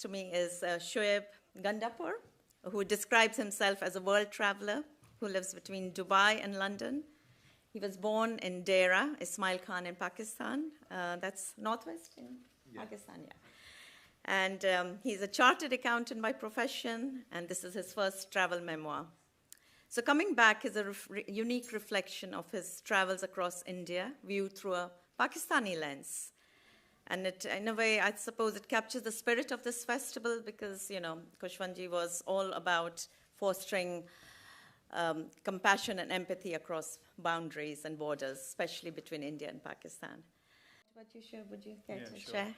to me is Shueyb Gandapur, who describes himself as a world traveler who lives between Dubai and London. He was born in Dera Ismail Khan in Pakistan. That's northwest in Pakistan, yeah. And he's a chartered accountant by profession, and this is his first travel memoir. So coming back is a unique reflection of his travels across India, viewed through a Pakistani lens. And it, in a way, I suppose it captures the spirit of this festival because, you know, Khushwant was all about fostering compassion and empathy across boundaries and borders, especially between India and Pakistan. What you share, would you care to share?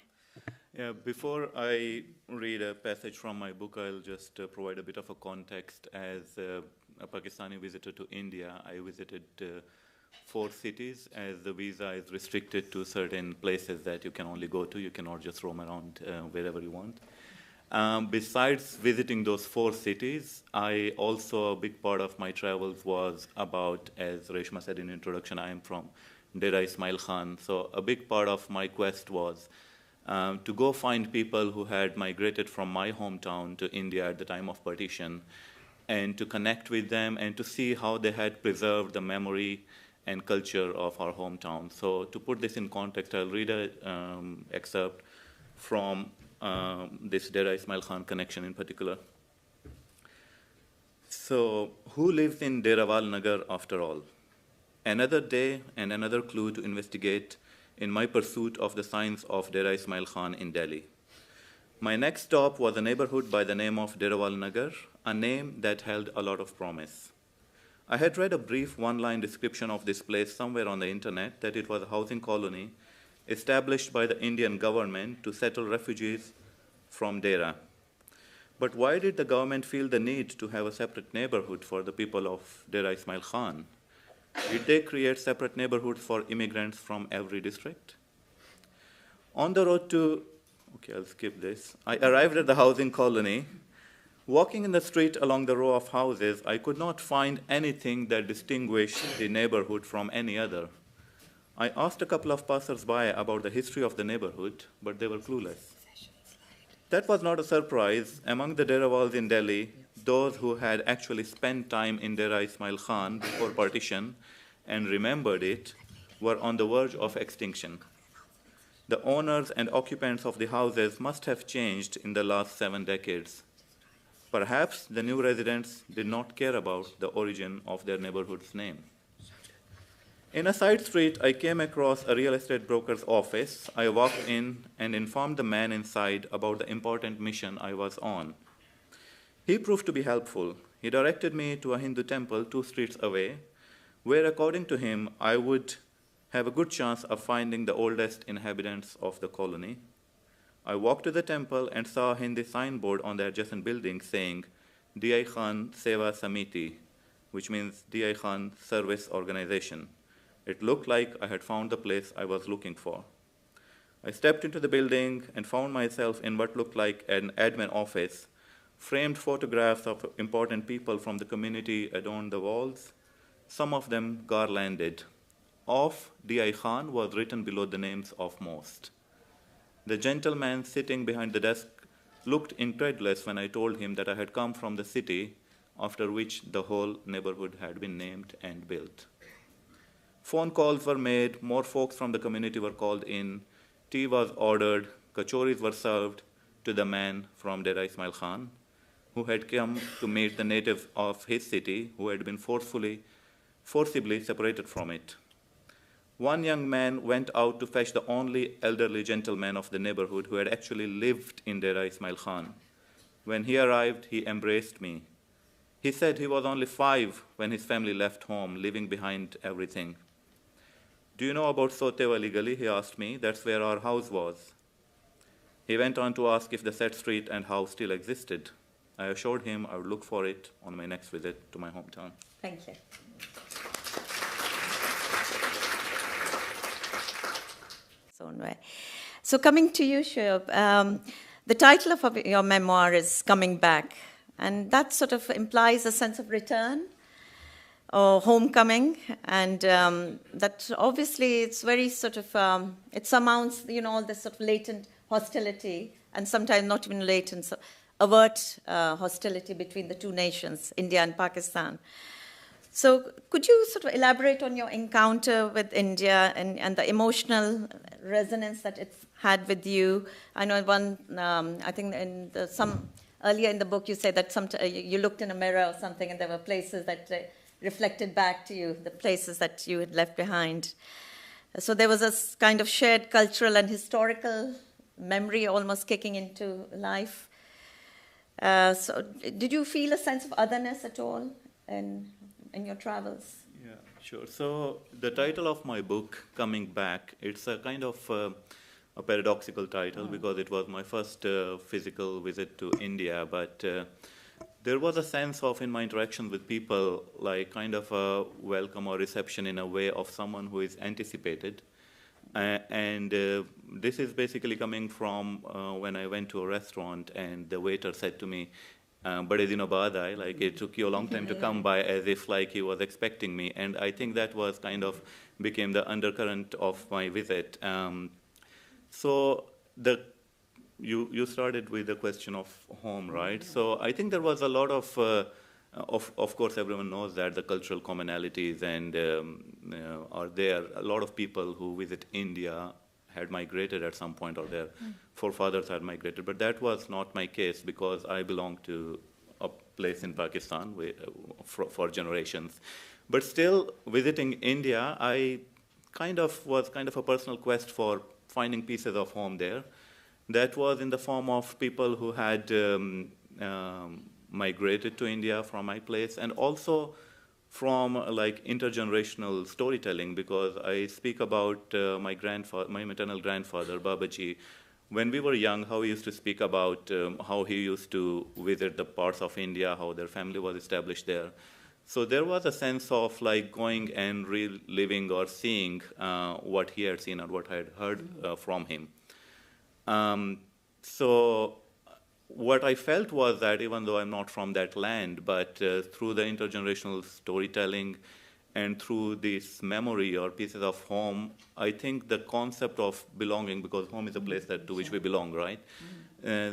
Yeah, before I read a passage from my book, I'll just provide a bit of a context. As a Pakistani visitor to India, I visited 4 cities, as the visa is restricted to certain places that you can only go to. You cannot just roam around wherever you want. Besides visiting those 4 cities, I also, a big part of my travels was about, as Reshma said in introduction, I am from Dera Ismail Khan. So a big part of my quest was to go find people who had migrated from my hometown to India at the time of partition, and to connect with them and to see how they had preserved the memory and culture of our hometown. So to put this in context, I'll read an excerpt from this Dera Ismail Khan connection in particular. So, who lives in Derawal Nagar after all? Another day and another clue to investigate in my pursuit of the signs of Dera Ismail Khan in Delhi. My next stop was a neighborhood by the name of Derawal Nagar, a name that held a lot of promise. I had read a brief one-line description of this place somewhere on the internet, that it was a housing colony established by the Indian government to settle refugees from Dera. But why did the government feel the need to have a separate neighborhood for the people of Dera Ismail Khan? Did they create separate neighborhoods for immigrants from every district? On the road to, okay, I'll skip this. I arrived at the housing colony. Walking in the street along the row of houses, I could not find anything that distinguished the neighborhood from any other. I asked a couple of passers-by about the history of the neighborhood, but they were clueless. That was not a surprise. Among the Derawals in Delhi, those who had actually spent time in Dera Ismail Khan before partition and remembered it were on the verge of extinction. The owners and occupants of the houses must have changed in the last 7 decades. Perhaps the new residents did not care about the origin of their neighborhood's name. In a side street, I came across a real estate broker's office. I walked in and informed the man inside about the important mission I was on. He proved to be helpful. He directed me to a Hindu temple 2 streets away, where, according to him, I would have a good chance of finding the oldest inhabitants of the colony. I walked to the temple and saw a Hindi signboard on the adjacent building saying, D.I. Khan Seva Samiti, which means D.I. Khan Service Organization. It looked like I had found the place I was looking for. I stepped into the building and found myself in what looked like an admin office. Framed photographs of important people from the community adorned the walls, some of them garlanded. Of D.I. Khan was written below the names of most. The gentleman sitting behind the desk looked incredulous when I told him that I had come from the city, after which the whole neighborhood had been named and built. Phone calls were made, more folks from the community were called in, tea was ordered, kachoris were served to the man from Dera Ismail Khan, who had come to meet the natives of his city who had been forcibly separated from it. One young man went out to fetch the only elderly gentleman of the neighborhood who had actually lived in Dera Ismail Khan. When he arrived, he embraced me. He said he was only 5 when his family left home, leaving behind everything. Do you know about Sotewa Gully? He asked me. That's where our house was. He went on to ask if the said street and house still existed. I assured him I would look for it on my next visit to my hometown. Thank you. So coming to you, Shueyb, the title of your memoir is Coming Back, and that sort of implies a sense of return or homecoming, and that obviously it's very sort of, it surmounts, all this sort of latent hostility and sometimes not even relate and so avert hostility between the two nations, India and Pakistan. So could you sort of elaborate on your encounter with India and the emotional resonance that it's had with you? I know I think earlier in the book you said that you looked in a mirror or something and there were places that reflected back to you, the places that you had left behind. So there was a kind of shared cultural and historical memory almost kicking into life. So did you feel a sense of otherness at all in your travels? Yeah, sure. So the title of my book, Coming Back, it's a kind of a paradoxical title because it was my first physical visit to India, but there was a sense of, in my interaction with people, like kind of a welcome or reception in a way of someone who is anticipated. And this is basically coming from when I went to a restaurant and the waiter said to me, "Bade dino baad aaye," like it took you a long time to come by, as if like he was expecting me. And I think that was kind of became the undercurrent of my visit. So you started with the question of home, right? So I think there was a lot of course, everyone knows that the cultural commonalities and are there. A lot of people who visit India had migrated at some point, or their forefathers had migrated. But that was not my case because I belong to a place in Pakistan for generations. But still, visiting India, I was a personal quest for finding pieces of home there. That was in the form of people who had migrated to India from my place, and also from like intergenerational storytelling, because I speak about my maternal grandfather, Babaji. When we were young, how he used to speak about how he used to visit the parts of India, how their family was established there. So there was a sense of like going and reliving or seeing what he had seen or what I had heard from him. So what I felt was that even though I'm not from that land, but through the intergenerational storytelling and through this memory or pieces of home, I think the concept of belonging, because home is a place to which we belong, right?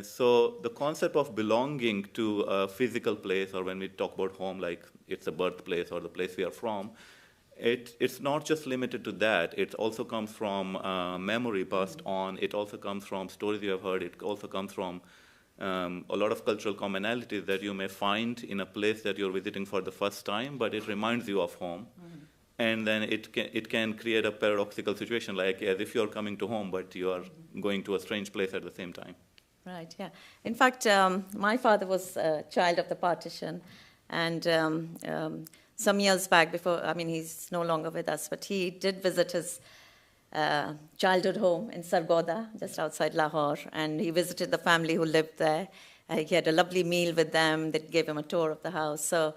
So the concept of belonging to a physical place, or when we talk about home, like it's a birthplace or the place we are from, it's not just limited to that. It also comes from memory passed on. It also comes from stories you have heard. It also comes from a lot of cultural commonalities that you may find in a place that you're visiting for the first time, but it reminds you of home. And then it can create a paradoxical situation, like as if you're coming to home, but you are going to a strange place at the same time. Right, yeah. In fact, my father was a child of the partition, and some years back he's no longer with us, but he did visit his childhood home in Sargodha, just outside Lahore, and he visited the family who lived there. He had a lovely meal with them. They gave him a tour of the house. So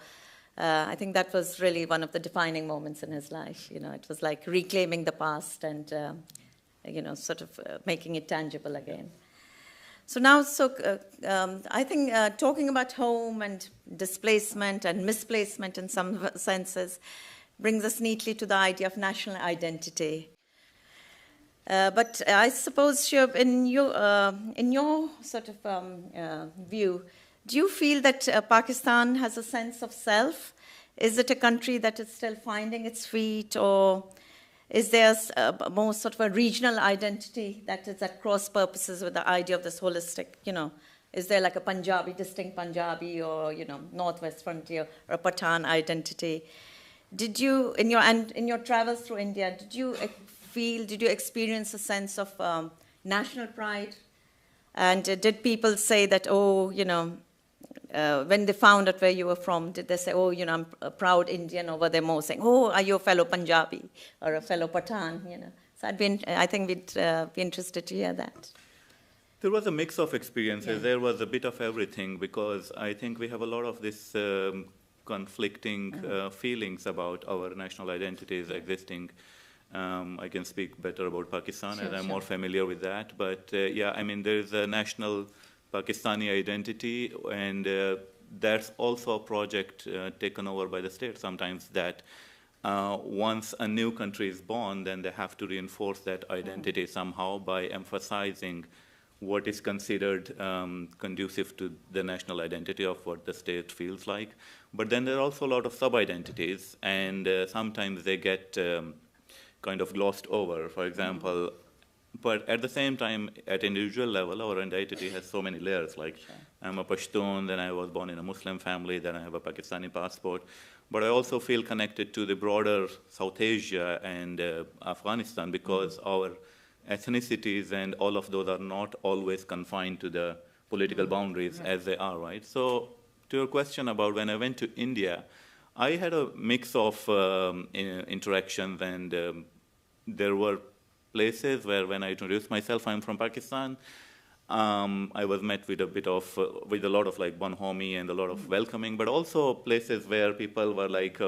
I think that was really one of the defining moments in his life. You know, it was like reclaiming the past and, sort of making it tangible again. So now, I think talking about home and displacement and misplacement in some senses brings us neatly to the idea of national identity. But I suppose, Shueyb, in your sort of view, do you feel that Pakistan has a sense of self? Is it a country that is still finding its feet, or is there more sort of a regional identity that is at cross purposes with the idea of this holistic, is there like a distinct Punjabi or, Northwest Frontier or a Pathan identity? Did you, in your travels through India, did you experience a sense of national pride? And did people say that, when they found out where you were from, did they say, I'm a proud Indian, or were they more saying, are you a fellow Punjabi or a fellow Pathan, So I think we'd be interested to hear that. There was a mix of experiences. Yeah. There was a bit of everything, because I think we have a lot of this conflicting feelings about our national identities existing. I can speak better about Pakistan, as I'm more familiar with that. But there is a national Pakistani identity, and that's also a project taken over by the state sometimes, that once a new country is born, then they have to reinforce that identity somehow by emphasizing what is considered conducive to the national identity of what the state feels like. But then there are also a lot of sub-identities, and sometimes they get kind of glossed over. For example, but at the same time, at individual level, our identity has so many layers. Like, I'm a Pashtun, then I was born in a Muslim family, then I have a Pakistani passport. But I also feel connected to the broader South Asia and Afghanistan, because our ethnicities and all of those are not always confined to the political boundaries as they are, right? So to your question about when I went to India, I had a mix of interactions, and there were places where when I introduced myself, I'm from Pakistan, I was met with with a lot of like bonhomie and a lot of welcoming, but also places where people were like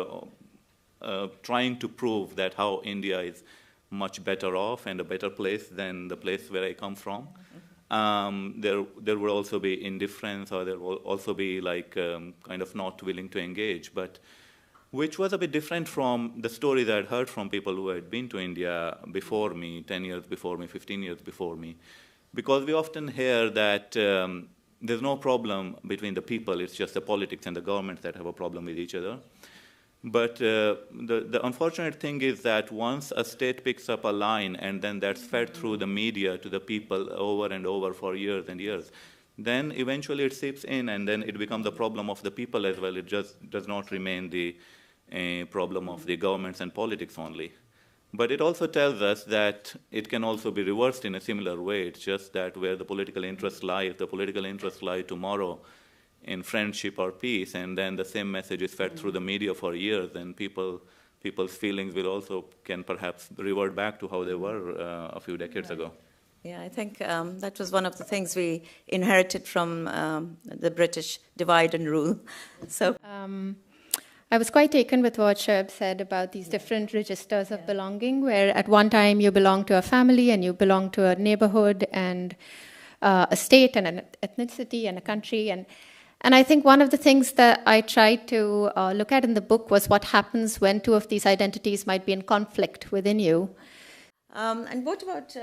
trying to prove that how India is much better off and a better place than the place where I come from. There will also be indifference, or there will also be like kind of not willing to engage, but which was a bit different from the story that I'd heard from people who had been to India before me, 10 years before me, 15 years before me. Because we often hear that there's no problem between the people, it's just the politics and the governments that have a problem with each other. But the unfortunate thing is that once a state picks up a line and then that's fed through the media to the people over and over for years and years, then eventually it seeps in, and then it becomes a problem of the people as well. It just does not remain the problem of the governments and politics only. But it also tells us that it can also be reversed in a similar way. It's just that where the political interests lie, if the political interests lie tomorrow in friendship or peace, and then the same message is fed through the media for years, then people's feelings will also can perhaps revert back to how they were a few decades ago. Yeah, I think that was one of the things we inherited from the British divide and rule. So I was quite taken with what Shueyb said about these different registers of belonging, where at one time you belong to a family and you belong to a neighborhood and a state and an ethnicity and a country. And I think one of the things that I tried to look at in the book was what happens when two of these identities might be in conflict within you. And what about,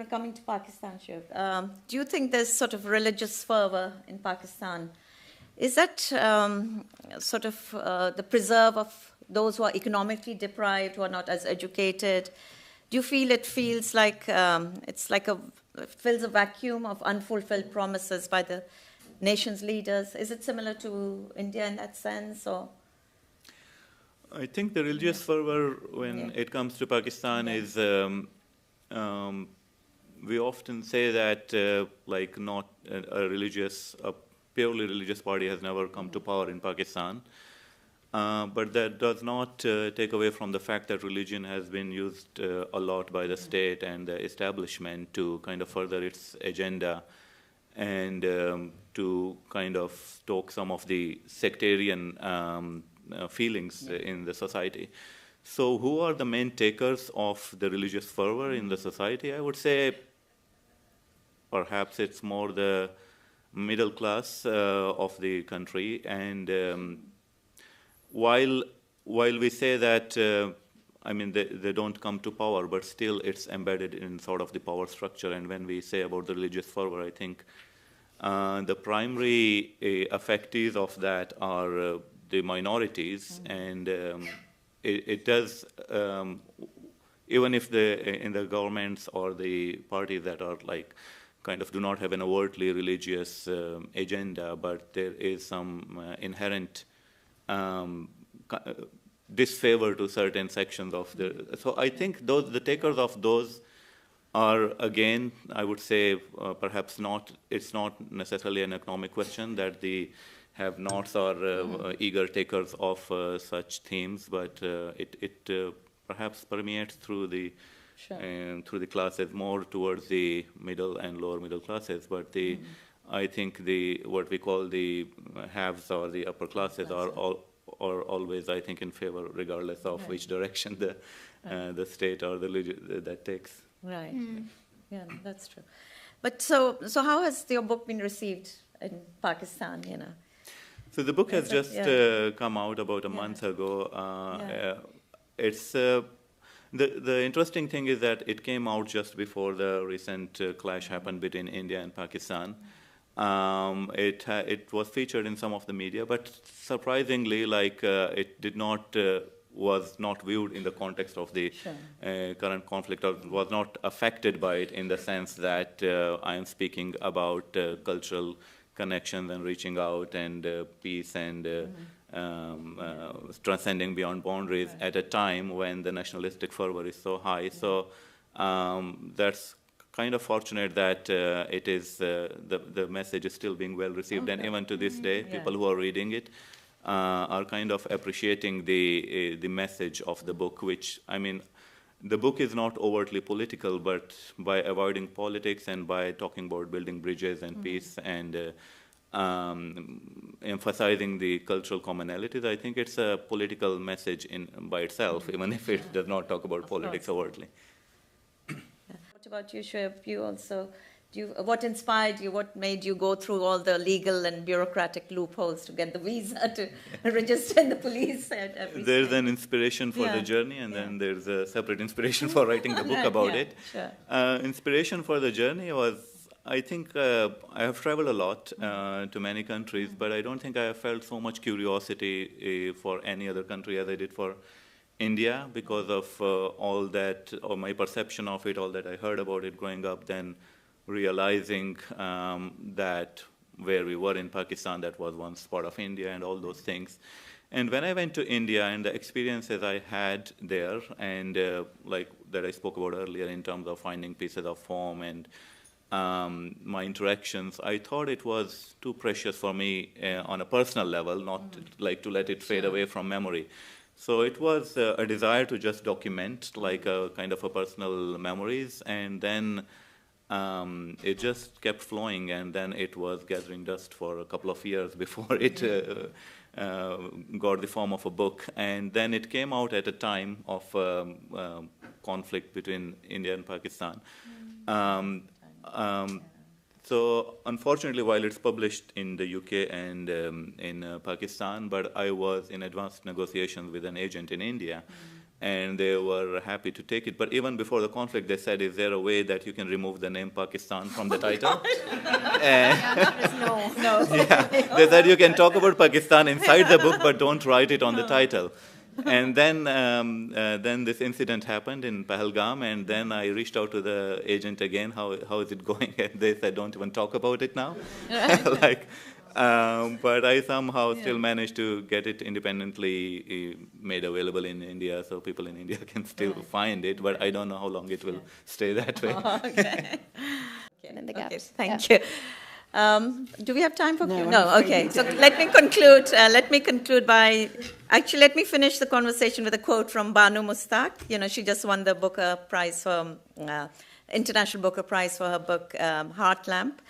coming to Pakistan, Shueyb? Do you think there's sort of religious fervor in Pakistan? Is that sort of the preserve of those who are economically deprived, who are not as educated? Do you feel it feels like it fills a vacuum of unfulfilled promises by the nation's leaders? Is it similar to India in that sense, or? I think the religious fervor when it comes to Pakistan is, we often say that not a purely religious party has never come to power in Pakistan. But that does not take away from the fact that religion has been used a lot by the state and the establishment to kind of further its agenda and to kind of stoke some of the sectarian feelings in the society. So who are the main takers of the religious fervor in the society? I would say perhaps it's more the middle class of the country. And while we say that, they don't come to power, but still it's embedded in sort of the power structure. And when we say about the religious fervor, I think the primary affectees of that are the minorities, and it does, even if in the governments or the parties that are like kind of do not have an overtly religious agenda, but there is some inherent disfavor to certain sections of the. So I think the takers of those are, again, I would say perhaps not. It's not necessarily an economic question that the have-nots are eager takers of such themes, but it perhaps permeates through the. Sure. Through the classes more towards the middle and lower middle classes, but I think what we call the haves or the upper classes are always, I think, in favor, regardless of which direction the state or the religion that takes. Right. Yeah, that's true. But so how has your book been received in Pakistan? So the book has just come out about a month ago. It's The interesting thing is that it came out just before the recent clash happened between India and Pakistan. It was featured in some of the media, but surprisingly, it did not was not viewed in the context of the current conflict, or was not affected by it in the sense that I am speaking about cultural connections and reaching out and peace and transcending beyond boundaries at a time when the nationalistic fervor is so high. So that's kind of fortunate that it is the message is still being well received, and even to this day, people who are reading it are kind of appreciating the message of the book, which, I mean, the book is not overtly political, but by avoiding politics and by talking about building bridges and peace and emphasizing the cultural commonalities, I think it's a political message by itself, even if it does not talk about politics overtly. What about you, Shueyb? You also, what inspired you? What made you go through all the legal and bureaucratic loopholes to get the visa to register in the police at every There's stage? an inspiration for the journey, and then there's a separate inspiration for writing the book about it. Sure. Inspiration for the journey was, I think I have traveled a lot to many countries, but I don't think I have felt so much curiosity for any other country as I did for India, because of all that, or my perception of it, all that I heard about it growing up, then realizing that where we were in Pakistan, that was once part of India and all those things. And when I went to India and the experiences I had there, and like that I spoke about earlier in terms of finding pieces of home and my interactions, I thought it was too precious for me on a personal level, not like to let it fade away from memory. So it was a desire to just document like a kind of a personal memories, and then it just kept flowing, and then it was gathering dust for a couple of years before it got the form of a book. And then it came out at a time of conflict between India and Pakistan. So unfortunately, while it's published in the UK and in Pakistan, but I was in advanced negotiations with an agent in India, and they were happy to take it. But even before the conflict, they said, is there a way that you can remove the name Pakistan from the title? No. They said you can talk about Pakistan inside the book, but don't write it on the title. And then this incident happened in Pahalgam, and then I reached out to the agent again, how is it going? And they said, don't even talk about it now. But I somehow still managed to get it independently made available in India, so people in India can still find it, but I don't know how long it will stay that way. Okay. In the gaps. Okay, thank you. Do we have time for Q? No. Okay. So let me conclude. Let me finish the conversation with a quote from Banu Mustaq. You know, she just won the Booker Prize for International Booker Prize for her book Heart Lamp.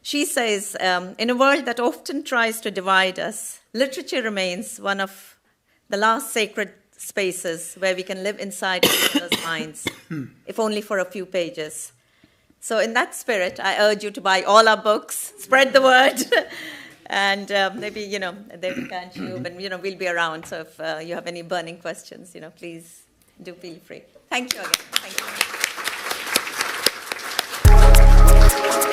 She says, "In a world that often tries to divide us, literature remains one of the last sacred spaces where we can live inside each other's minds, if only for a few pages." So in that spirit, I urge you to buy all our books, spread the word, and maybe, David can't you, but, we'll be around. So if you have any burning questions, please do feel free. Thank you again. Thank you.